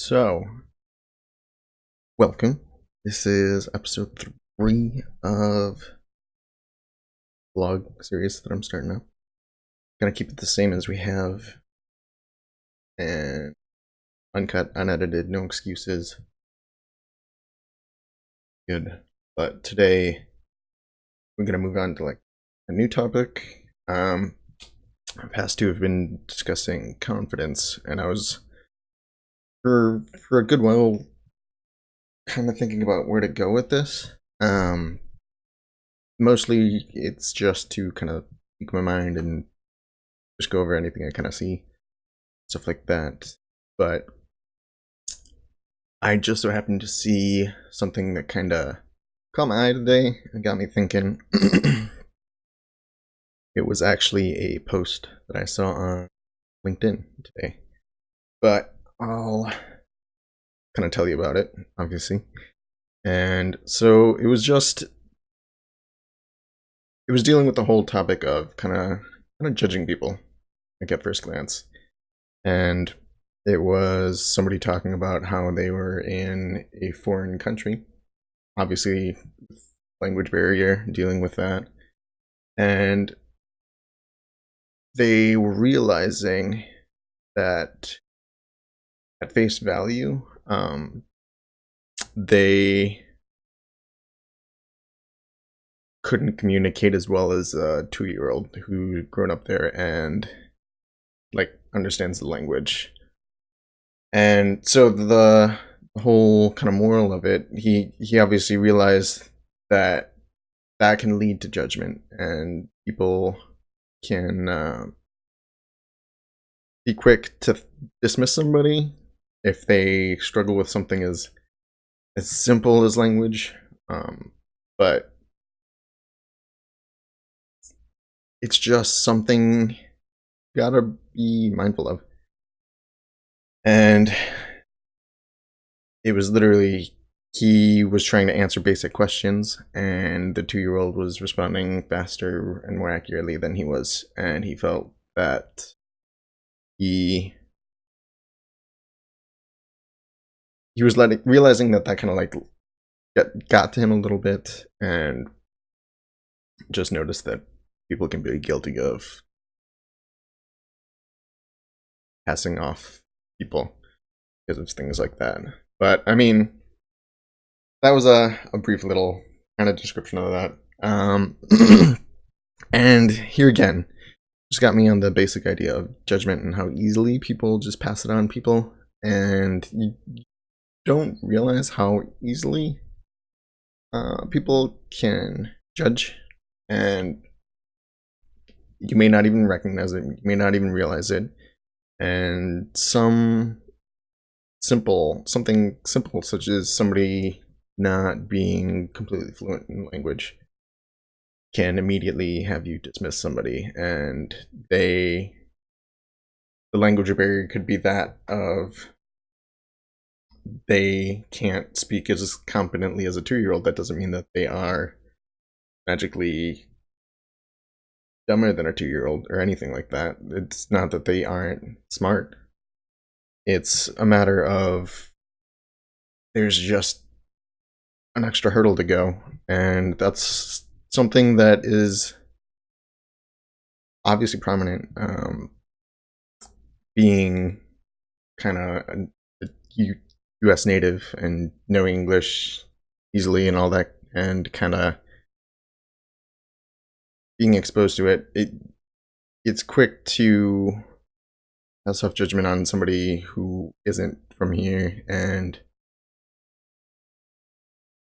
So, welcome. This is episode 3 of vlog series that I'm starting up. Gonna keep it the same as we have, and uncut, unedited, no excuses. Good. But today we're gonna move on to like a new topic. Our past two have been discussing confidence, and I was for a good while kind of thinking about where to go with this. Mostly it's just to kind of speak my mind and just go over anything I kind of see, stuff like that. But I just so happened to see something that kind of caught my eye today and got me thinking. It was actually a post that I saw on LinkedIn today, but I'll kind of tell you about it, obviously. And so it was dealing with the whole topic of kind of judging people, like at first glance. And it was somebody talking about how they were in a foreign country, obviously language barrier, dealing with that. And they were realizing that at face value, they couldn't communicate as well as a 2-year-old who grown up there and like understands the language. And so the whole kind of moral of it, he obviously realized that that can lead to judgment, and people can be quick to dismiss somebody if they struggle with something as simple as language. But it's just something you gotta be mindful of. And it was literally, he was trying to answer basic questions, and the 2-year-old was responding faster and more accurately than he was, and he felt that he was realizing that kind of like got to him a little bit, and just noticed that people can be guilty of passing off people because of things like that. But I mean, that was a brief little kind of description of that. And here again, just got me on the basic idea of judgment and how easily people just pass it on people, and you don't realize how easily people can judge, and you may not even recognize it, you may not even realize it. And something simple such as somebody not being completely fluent in language can immediately have you dismiss somebody, and the language barrier could be that of they can't speak as competently as a 2-year-old. That doesn't mean that they are magically dumber than a 2-year-old or anything like that. It's not that they aren't smart. It's a matter of there's just an extra hurdle to go, and that's something that is obviously prominent. Being kind of a U.S. native and knowing English easily and all that, and kind of being exposed to it, it's quick to have self-judgment on somebody who isn't from here and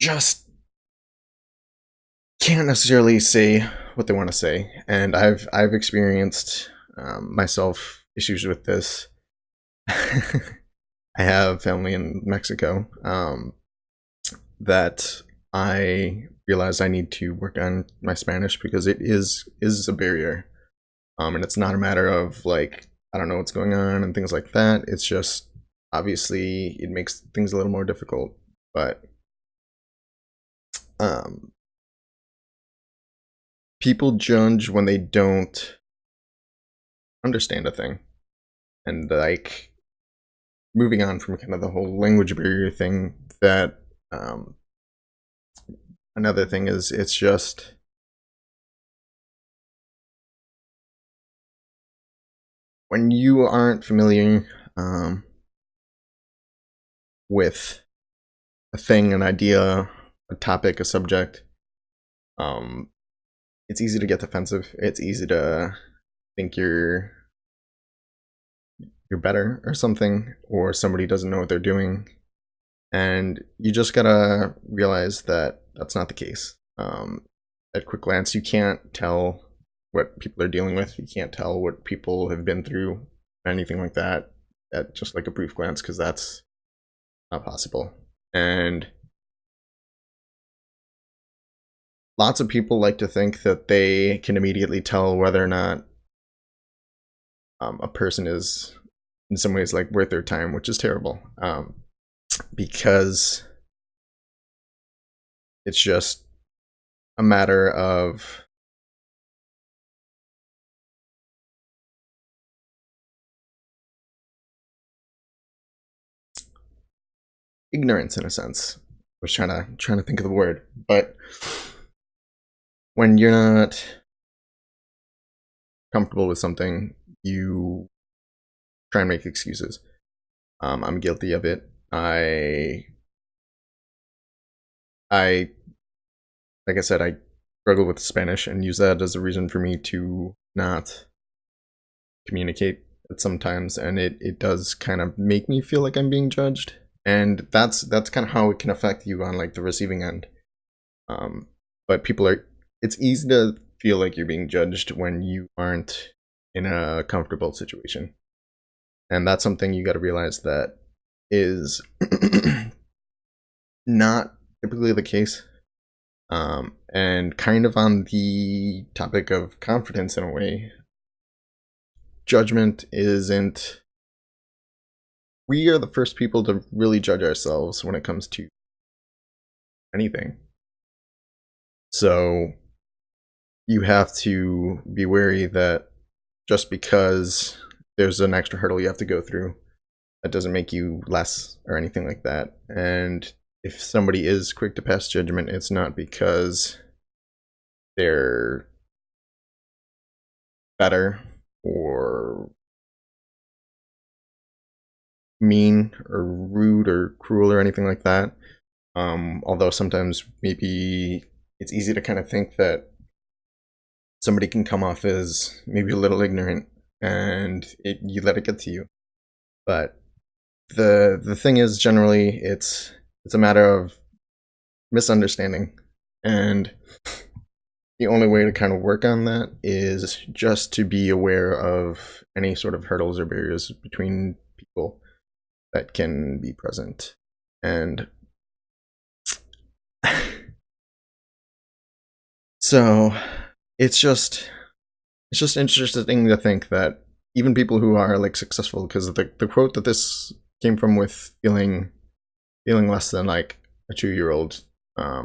just can't necessarily say what they want to say. And I've experienced myself issues with this. I have family in Mexico that I realized I need to work on my Spanish because it is a barrier. And it's not a matter of like, I don't know what's going on and things like that. It's just, obviously, it makes things a little more difficult. But people judge when they don't understand a thing. And like, moving on from kind of the whole language barrier thing, that another thing is, it's just when you aren't familiar with a thing, an idea, a topic, a subject, it's easy to get defensive. It's easy to think you're better or something, or somebody doesn't know what they're doing, and you just gotta realize that that's not the case. At quick glance, you can't tell what people are dealing with. You can't tell what people have been through, anything like that, at just like a brief glance, because that's not possible. And lots of people like to think that they can immediately tell whether or not a person is in some ways like worth their time, which is terrible, because it's just a matter of ignorance, in a sense. I was trying to think of the word, but when you're not comfortable with something, you try and make excuses. I'm guilty of it. I like I said, I struggle with Spanish and use that as a reason for me to not communicate sometimes, and it does kind of make me feel like I'm being judged, and that's kind of how it can affect you on like the receiving end. But it's easy to feel like you're being judged when you aren't in a comfortable situation, and that's something you got to realize that is not typically the case. And kind of on the topic of confidence, in a way, judgment isn't. We are the first people to really judge ourselves when it comes to anything. So you have to be wary that just because there's an extra hurdle you have to go through, that doesn't make you less or anything like that. And if somebody is quick to pass judgment, it's not because they're better or mean or rude or cruel or anything like that. Although sometimes maybe it's easy to kind of think that somebody can come off as maybe a little ignorant, and you let it get to you. But the thing is, generally, it's a matter of misunderstanding, and the only way to kind of work on that is just to be aware of any sort of hurdles or barriers between people that can be present. And so it's just interesting to think that even people who are like successful, because the quote that this came from, with feeling less than like a 2-year-old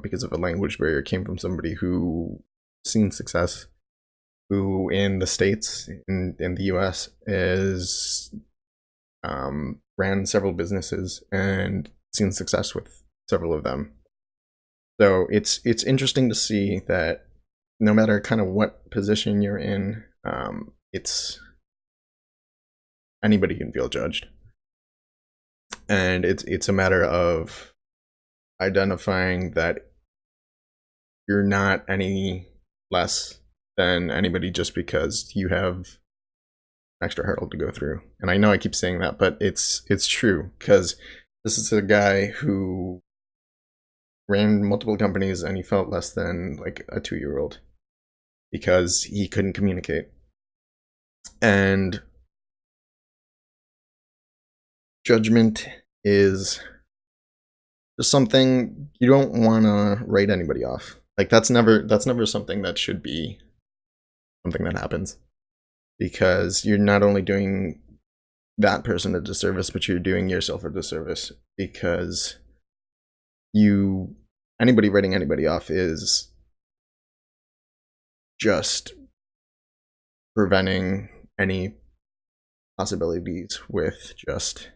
because of a language barrier, came from somebody who seen success, who in the States, in the US, is ran several businesses and seen success with several of them. So it's interesting to see that no matter kind of what position you're in, it's anybody can feel judged, and it's a matter of identifying that you're not any less than anybody just because you have an extra hurdle to go through. And I know I keep saying that, but it's true, because this is a guy who ran multiple companies and he felt less than like a 2-year-old because he couldn't communicate. And judgment is just something you don't want to write anybody off. Like that's never something that should be something that happens, because you're not only doing that person a disservice, but you're doing yourself a disservice, because anybody writing anybody off is just preventing any possibilities with just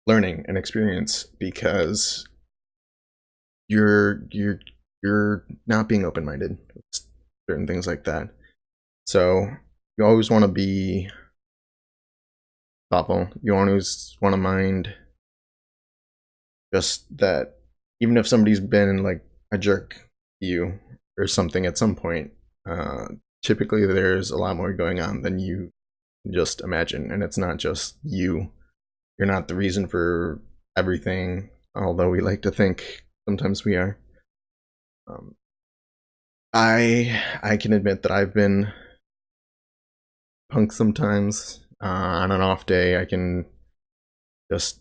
learning and experience because you're not being open-minded with certain things like that. So you always want to be thoughtful. You always want to mind just that even if somebody's been like a jerk to you or something at some point, typically there's a lot more going on than you just imagine, and it's not just you. You're not the reason for everything, although we like to think sometimes we are. I can admit that I've been punked sometimes. On an off day, I can just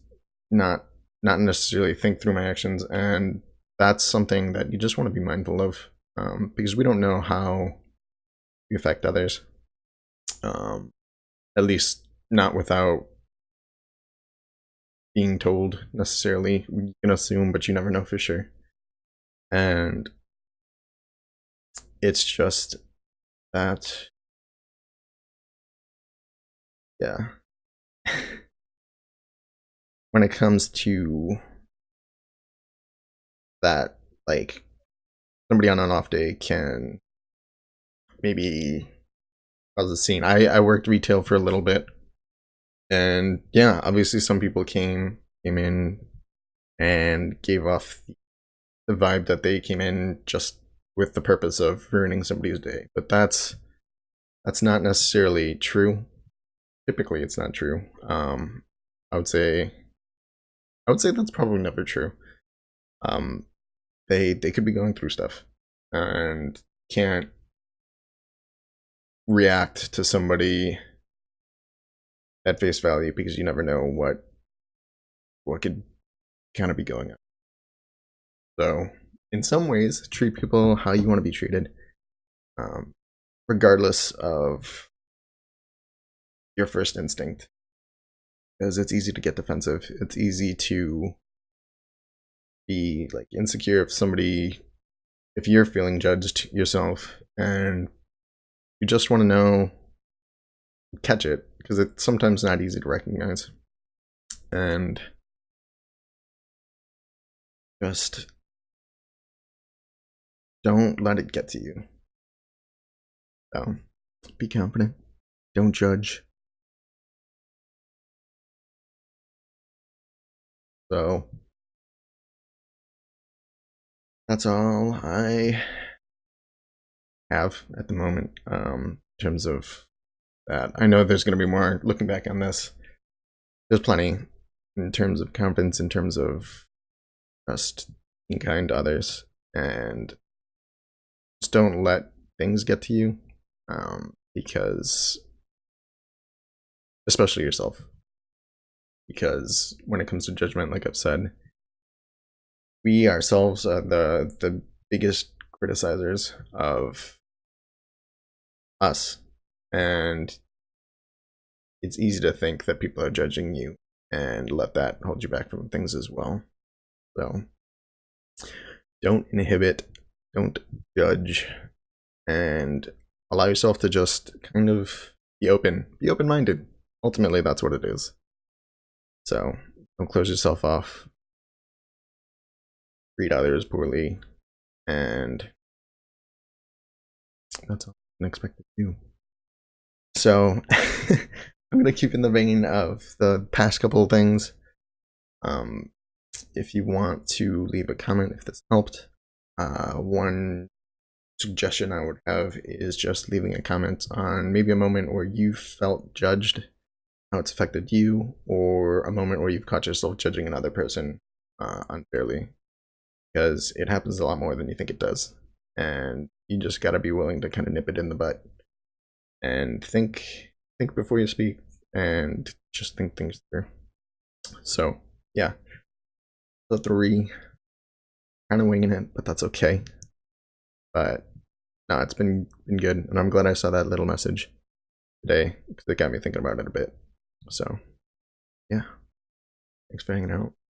not necessarily think through my actions, and that's something that you just want to be mindful of, because we don't know how we affect others. At least not without being told necessarily. You can assume, but you never know for sure. And it's just that, yeah. When it comes to that, like, somebody on an off day can maybe cause a scene. I worked retail for a little bit, and yeah, obviously some people came in and gave off the vibe that they came in just with the purpose of ruining somebody's day. But that's not necessarily true. Typically it's not true. I would say that's probably never true. They could be going through stuff and can't react to somebody at face value, because you never know what could kind of be going on. So in some ways, treat people how you want to be treated, regardless of your first instinct, because it's easy to get defensive. It's easy to be like insecure if you're feeling judged yourself, and you just want to know, catch it, because it's sometimes not easy to recognize. And just don't let it get to you. So be confident. Don't judge. So that's all I have at the moment, in terms of that. I know there's going to be more looking back on this. There's plenty in terms of confidence, in terms of just being kind to others, and just don't let things get to you, because especially yourself, because when it comes to judgment, like I've said, we ourselves are the biggest criticizers of us, and it's easy to think that people are judging you and let that hold you back from things as well. So don't inhibit, don't judge, and allow yourself to just kind of be open-minded. Ultimately, that's what it is. So don't close yourself off, treat others poorly, and that's all I can expect to do. So I'm gonna keep in the vein of the past couple of things. If you want to leave a comment if this helped, one suggestion I would have is just leaving a comment on maybe a moment where you felt judged, how it's affected you, or a moment where you've caught yourself judging another person unfairly, because it happens a lot more than you think it does, and you just gotta be willing to kind of nip it in the butt and think before you speak, and just think things through. So yeah, the 3, kind of winging it, but that's okay. But no, it's been good, and I'm glad I saw that little message today, because it got me thinking about it a bit. So yeah, thanks for hanging out.